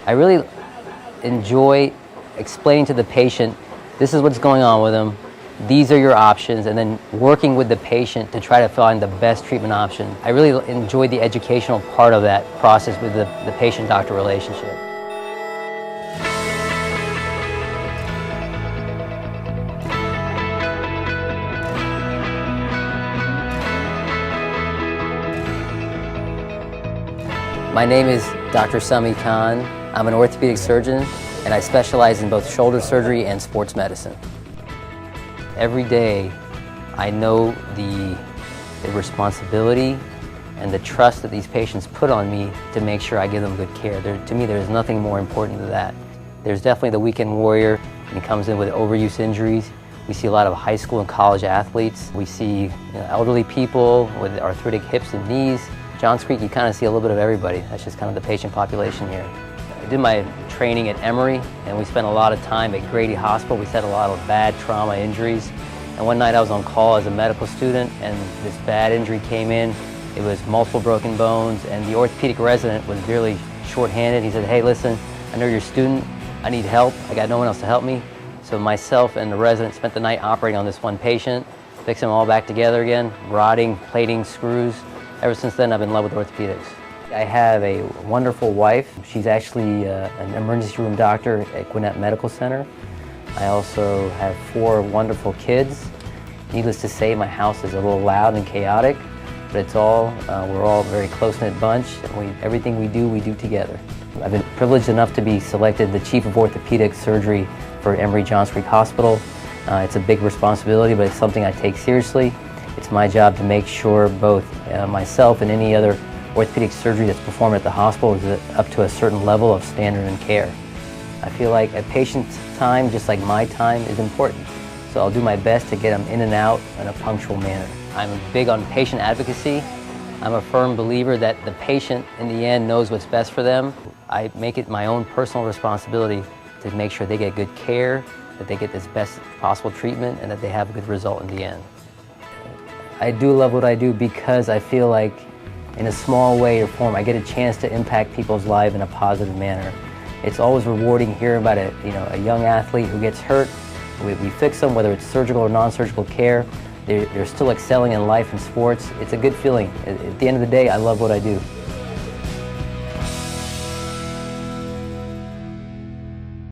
I really enjoy explaining to the patient, this is what's going on with them, these are your options, and then working with the patient to try to find the best treatment option. I really enjoy the educational part of that process with the patient-doctor relationship. My name is Dr. Sami. I'm an orthopedic surgeon, and I specialize in both shoulder surgery and sports medicine. Every day, I know the responsibility and the trust that these patients put on me to make sure I give them good care. To me, there's nothing more important than that. There's definitely the weekend warrior, and he comes in with overuse injuries. We see a lot of high school and college athletes. We see elderly people with arthritic hips and knees. Johns Creek, you kind of see a little bit of everybody. That's just kind of the patient population here. I did my training at Emory, and we spent a lot of time at Grady Hospital. We had a lot of bad trauma injuries. And one night I was on call as a medical student, and this bad injury came in. It was multiple broken bones, and the orthopedic resident was really short-handed. He said, "Hey, listen, I know you're a student. I need help. I got no one else to help me." So myself and the resident spent the night operating on this one patient, fixing them all back together again, rodding, plating, screws. Ever since then, I've been in love with orthopedics. I have a wonderful wife. She's actually an emergency room doctor at Gwinnett Medical Center. I also have 4 wonderful kids. Needless to say, my house is a little loud and chaotic, but it's all, we're all a very close-knit bunch, and everything we do together. I've been privileged enough to be selected the Chief of Orthopedic Surgery for Emory Johns Creek Hospital. It's a big responsibility, but it's something I take seriously. It's my job to make sure both myself and any other orthopedic surgery that's performed at the hospital is up to a certain level of standard and care. I feel like a patient's time, just like my time, is important. So I'll do my best to get them in and out in a punctual manner. I'm big on patient advocacy. I'm a firm believer that the patient, in the end, knows what's best for them. I make it my own personal responsibility to make sure they get good care, that they get this best possible treatment, and that they have a good result in the end. I do love what I do because I feel like, in a small way or form, I get a chance to impact people's lives in a positive manner. It's always rewarding hearing about a young athlete who gets hurt. We fix them, whether it's surgical or non-surgical care. They're still excelling in life and sports. It's a good feeling. At the end of the day, I love what I do.